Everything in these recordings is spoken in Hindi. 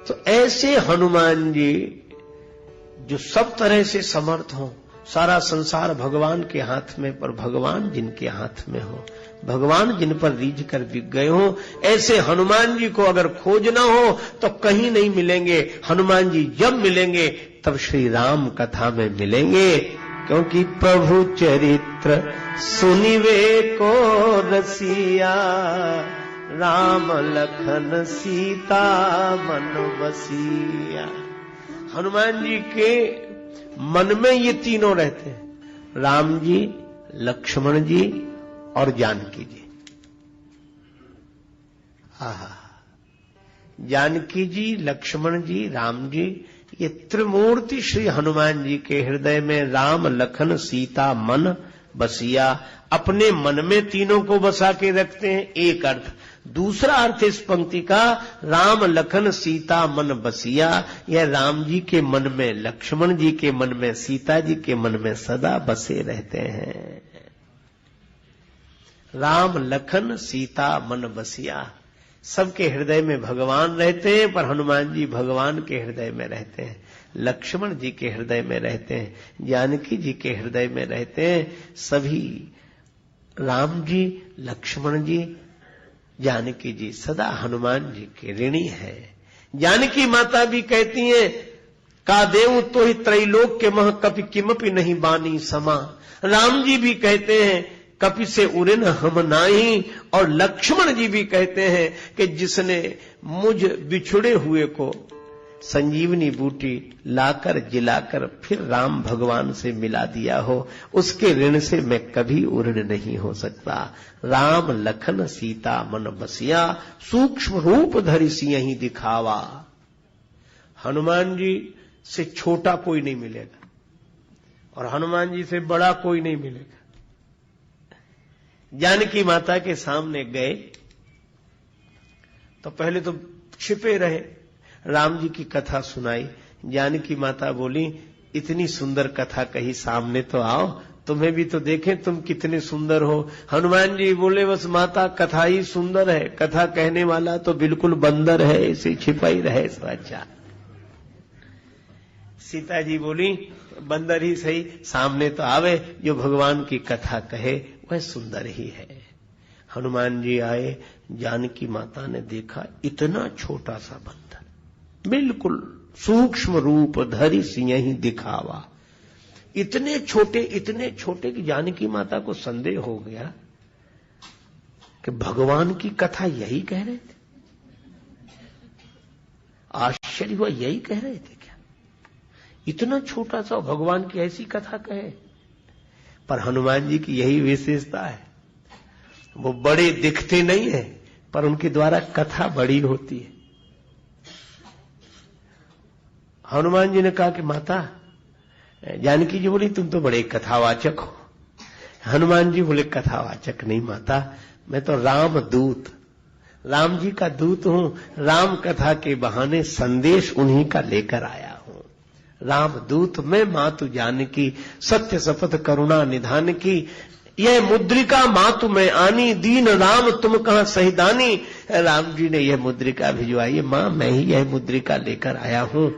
तो ऐसे हनुमान जी जो सब तरह से समर्थ हो, सारा संसार भगवान के हाथ में, पर भगवान जिनके हाथ में हो, भगवान जिन पर रीझ कर बिक गए हो, ऐसे हनुमान जी को अगर खोजना हो तो कहीं नहीं मिलेंगे। हनुमान जी जब मिलेंगे तब श्री राम कथा में मिलेंगे, क्योंकि प्रभु चरित्र सुनिवे को रसिया, राम लखन सीता मन बसिया। हनुमान जी के मन में ये तीनों रहते हैं, राम जी, लक्ष्मण जी और जानकी जी। आहा, जानकी जी, लक्ष्मण जी, राम जी, ये त्रिमूर्ति श्री हनुमान जी के हृदय में राम लखन सीता मन बसिया, अपने मन में तीनों को बसा के रखते हैं। एक अर्थ। दूसरा अर्थ इस पंक्ति का, राम लखन सीता मन बसिया, यह राम जी के मन में, लक्ष्मण जी के मन में, सीता जी के मन में सदा बसे रहते हैं। राम लखन सीता मन बसिया, सबके हृदय में भगवान रहते हैं, पर हनुमान जी भगवान के हृदय में रहते हैं, लक्ष्मण जी के हृदय में रहते हैं, जानकी जी के हृदय में रहते हैं। सभी राम जी, लक्ष्मण जी, जानकी जी सदा हनुमान जी के ऋणी है। जानकी माता भी कहती हैं, का देव तो ही त्रैलोक के मह कपि किमपि नहीं बानी समा। राम जी भी कहते हैं, कपि से उरिन हम नाही, और लक्ष्मण जी भी कहते हैं कि जिसने मुझ बिछुड़े हुए को संजीवनी बूटी लाकर जिलाकर फिर राम भगवान से मिला दिया हो, उसके ऋण से मैं कभी उऋण नहीं हो सकता। राम लखन सीता मन बसिया, सूक्ष्म रूप धरि सियहि दिखावा। हनुमान जी से छोटा कोई नहीं मिलेगा और हनुमान जी से बड़ा कोई नहीं मिलेगा। जानकी माता के सामने गए तो पहले तो छिपे रहे, राम जी की कथा सुनाई। जानकी माता बोली, इतनी सुंदर कथा कही, सामने तो आओ, तुम्हें भी तो देखें तुम कितने सुंदर हो। हनुमान जी बोले, बस माता कथा ही सुंदर है, कथा कहने वाला तो बिल्कुल बंदर है, इसे छिपा ही रहे सो अच्छा। सीता जी बोली, बंदर ही सही, सामने तो आवे, जो भगवान की कथा कहे वह सुंदर ही है। हनुमान जी आए, जानकी माता ने देखा इतना छोटा सा बंदर, बिल्कुल सूक्ष्म रूप धरि सियहि दिखावा। इतने छोटे कि जानकी माता को संदेह हो गया कि भगवान की कथा यही कह रहे थे। आश्चर्य हुआ, यही कह रहे थे क्या? इतना छोटा सा भगवान की ऐसी कथा कहे। पर हनुमान जी की यही विशेषता है, वो बड़े दिखते नहीं है, पर उनके द्वारा कथा बड़ी होती है। हनुमान जी ने कहा कि माता, जानकी जी बोली, तुम तो बड़े कथावाचक हो। हनुमान जी बोले, कथावाचक नहीं माता, मैं तो राम दूत, राम जी का दूत हूं। राम कथा के बहाने संदेश उन्हीं का लेकर आया हूं। राम दूत में मातु जानकी, सत्य शपथ करुणा निधान की। यह मुद्रिका मातु में आनी, दीन राम तुम कहां सहिदानी। राम जी ने यह मुद्रिका भिजवाई, मां मैं ही यह मुद्रिका लेकर आया हूं।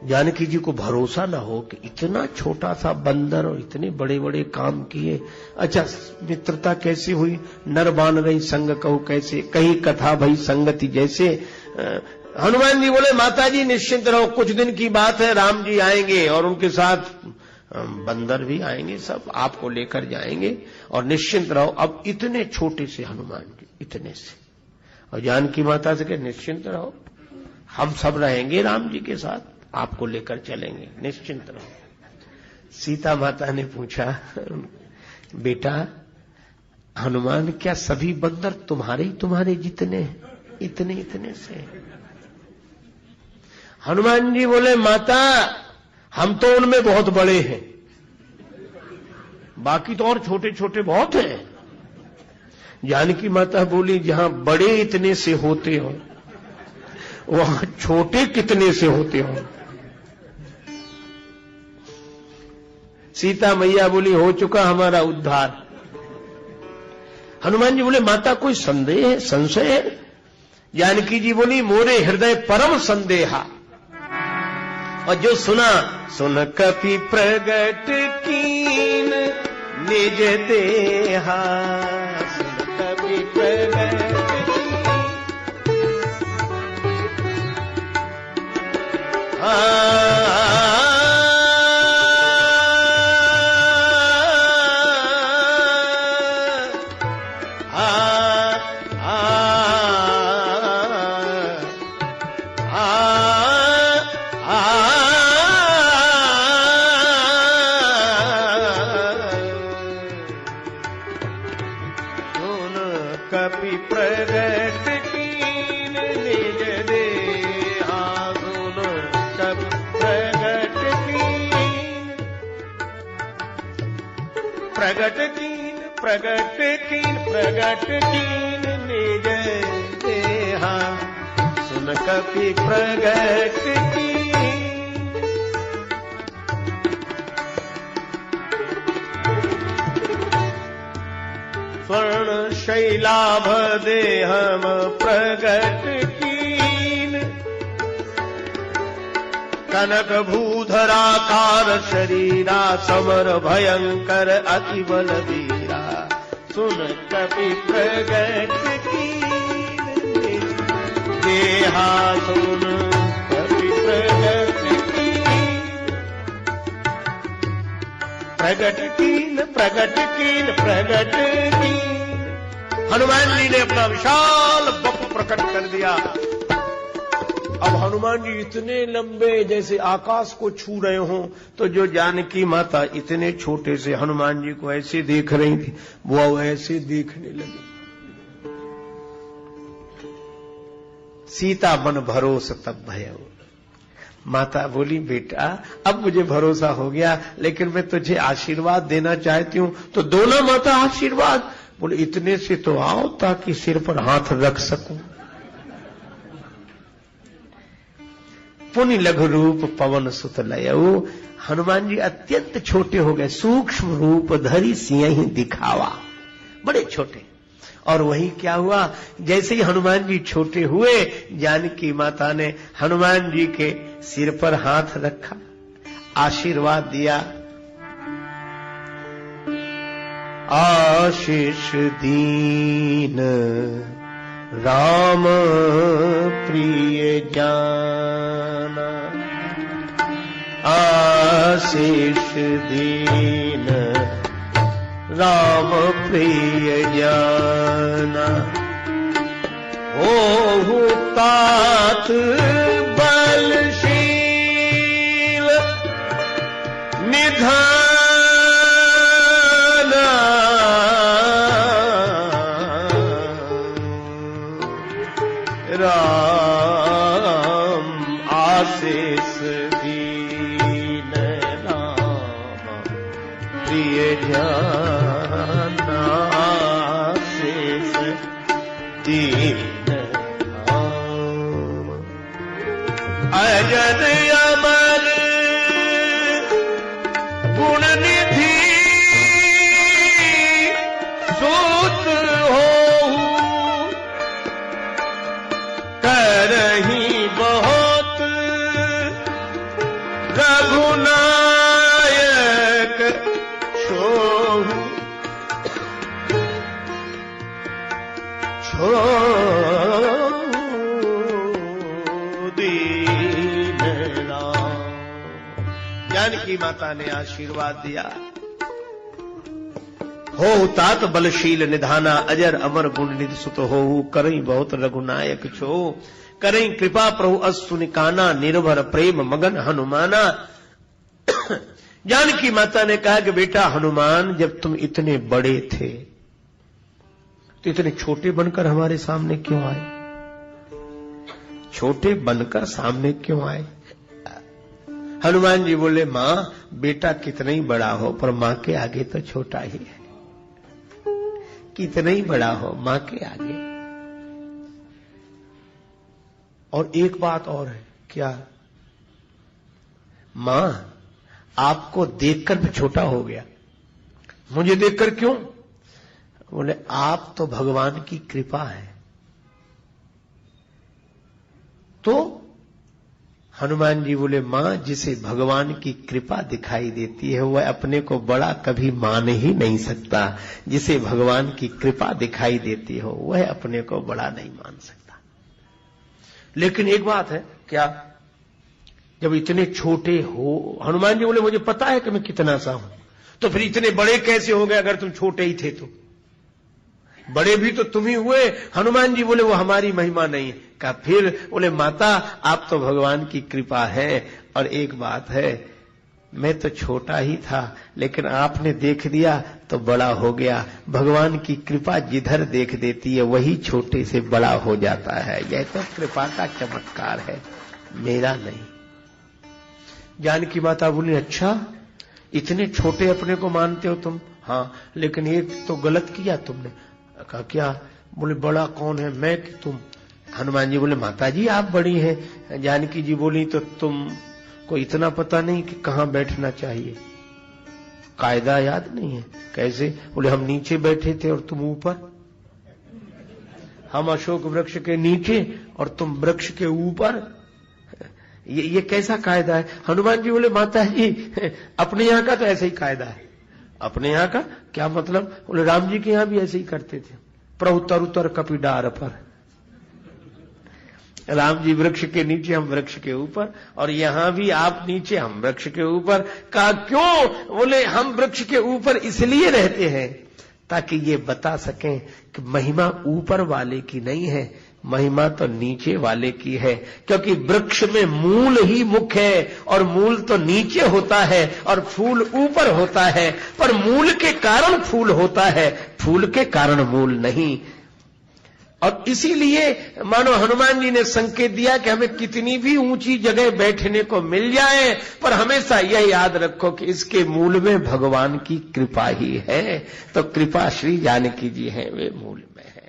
जानकी जी को भरोसा ना हो कि इतना छोटा सा बंदर और इतने बड़े बड़े काम किए। अच्छा, मित्रता कैसे हुई? नर बान रही संग कहू कैसे, कहीं कथा भई संगति जैसे। हनुमान जी बोले, माता जी निश्चिंत रहो, कुछ दिन की बात है, राम जी आएंगे और उनके साथ बंदर भी आएंगे, सब आपको लेकर जाएंगे, और निश्चिंत रहो। अब इतने छोटे से हनुमान जी, इतने से, और जानकी माता से कहे, निश्चिंत रहो, हम सब रहेंगे राम जी के साथ, आपको लेकर चलेंगे, निश्चिंत रहो। सीता माता ने पूछा, बेटा हनुमान, क्या सभी बंदर तुम्हारे जितने हैं? इतने से? हनुमान जी बोले, माता हम तो उनमें बहुत बड़े हैं, बाकी तो और छोटे छोटे बहुत हैं। जानकी माता बोली, जहां बड़े इतने से होते हो वहां छोटे कितने से होते हो? सीता मैया बोली, हो चुका हमारा उद्धार। हनुमान जी बोले, माता कोई संदेह है, संशय है? जानकी जी बोली मोरे हृदय परम संदेहा। और जो सुना सुन कपि प्रगट कीन निज देहा, सुन कपि प्रगट कपि प्रगट कीन निज देहा, सुन कपि प्रगट कीन, प्रगट कीन प्रगट कीन प्रगट कीन निज देहा, सुन कपि प्रगट कीन। स्वर्ण शैलाभ देहम प्रगट कीन, कनक भूधराकार शरीरा, समर भयंकर अति बलवीरा, सुन कपि प्रगट कीन देहा, सुन कपि प्रगट कीन, प्रगट कीन प्रगट कीन प्रगट कीन। हनुमान जी ने अपना विशाल बप प्रकट कर दिया। अब हनुमान जी इतने लंबे जैसे आकाश को छू रहे हों, तो जो जानकी माता इतने छोटे से हनुमान जी को ऐसे देख रही थी, वो ऐसे देखने लगी। सीता मन भरोस तब भयो। माता बोली बेटा अब मुझे भरोसा हो गया, लेकिन मैं तुझे आशीर्वाद देना चाहती हूं। तो दो ना माता आशीर्वाद। बोले इतने से तो आओ ताकि सिर पर हाथ रख सकूं। पुनि लघु रूप पवन सुत लयऊ। हनुमान जी अत्यंत छोटे हो गए, सूक्ष्म रूप धरि सिंह दिखावा, बड़े छोटे। और वही क्या हुआ, जैसे ही हनुमान जी छोटे हुए, जानकी माता ने हनुमान जी के सिर पर हाथ रखा, आशीर्वाद दिया। आशीष दीन राम प्रिय जाना, आशीष दीन राम प्रिय जाना, ओहु तात बलशील निधान, राम आशीष दीन राम प्रिय जाना, आशीष दीन राम। अजर अमर गुण निधि सूत हो, करही बहुत रघुनायक छोहु, दीन राम। जानकी माता ने आशीर्वाद दिया। हो तात बलशील निधाना, अजर अमर गुण निधि सुत हो, करई बहुत रघुनायक छो, करई कृपा प्रभु अस्तु निकाना, निर्भर प्रेम मगन हनुमाना। जानकी माता ने कहा कि बेटा हनुमान, जब तुम इतने बड़े थे तो इतने छोटे बनकर हमारे सामने क्यों आए? छोटे बनकर सामने क्यों आए? हनुमान जी बोले मां, बेटा कितना ही बड़ा हो पर मां के आगे तो छोटा ही है। कितना ही बड़ा हो मां के आगे। और एक बात और है, क्या? मां आपको देखकर मैं छोटा हो गया। मुझे देखकर क्यों? बोले आप तो भगवान की कृपा है। तो हनुमान जी बोले, मां, जिसे भगवान की कृपा दिखाई देती है वह अपने को बड़ा कभी मान ही नहीं सकता। जिसे भगवान की कृपा दिखाई देती हो वह अपने को बड़ा नहीं मान सकता। लेकिन एक बात है, क्या? जब इतने छोटे हो, हनुमान जी बोले, मुझे पता है कि मैं कितना सा हूं, तो फिर इतने बड़े कैसे हो गए अगर तुम छोटे ही थे तो? बड़े भी तो तुम ही हुए। हनुमान जी बोले, वो हमारी महिमा नहीं है। कहा फिर? बोले, माता, आप तो भगवान की कृपा है। और एक बात है, मैं तो छोटा ही था, लेकिन आपने देख दिया तो बड़ा हो गया। भगवान की कृपा जिधर देख देती है वही छोटे से बड़ा हो जाता है। यह तो कृपा का चमत्कार है, मेरा नहीं। जानकी माता बोली, अच्छा, इतने छोटे अपने को मानते हो तुम? हाँ, लेकिन एक तो गलत किया तुमने। कहा क्या? बोले, बड़ा कौन है, मैं कि तुम? हनुमान जी बोले, माता जी आप बड़ी हैं। जानकी जी बोली, तो तुम को इतना पता नहीं कि कहां बैठना चाहिए? कायदा याद नहीं है? कैसे? बोले, हम नीचे बैठे थे और तुम ऊपर। हम अशोक वृक्ष के नीचे और तुम वृक्ष के ऊपर। ये कैसा कायदा है? हनुमान जी बोले, माता जी अपने यहां का तो ऐसे ही कायदा है। अपने यहां का क्या मतलब? बोले, राम जी के यहां भी ऐसे ही करते थे, प्रउतर उतर कपि डार पर। राम जी वृक्ष के नीचे, हम वृक्ष के ऊपर, और यहां भी आप नीचे, हम वृक्ष के ऊपर। कहा क्यों? बोले, हम वृक्ष के ऊपर इसलिए रहते हैं ताकि ये बता सकें कि महिमा ऊपर वाले की नहीं है, महिमा तो नीचे वाले की है। क्योंकि वृक्ष में मूल ही मुख्य है, और मूल तो नीचे होता है और फूल ऊपर होता है। पर मूल के कारण फूल होता है, फूल के कारण मूल नहीं। और इसीलिए मानो हनुमान जी ने संकेत दिया कि हमें कितनी भी ऊंची जगह बैठने को मिल जाए, पर हमेशा यह याद रखो कि इसके मूल में भगवान की कृपा ही है। तो कृपा श्री जानकी जी है, वे मूल में है।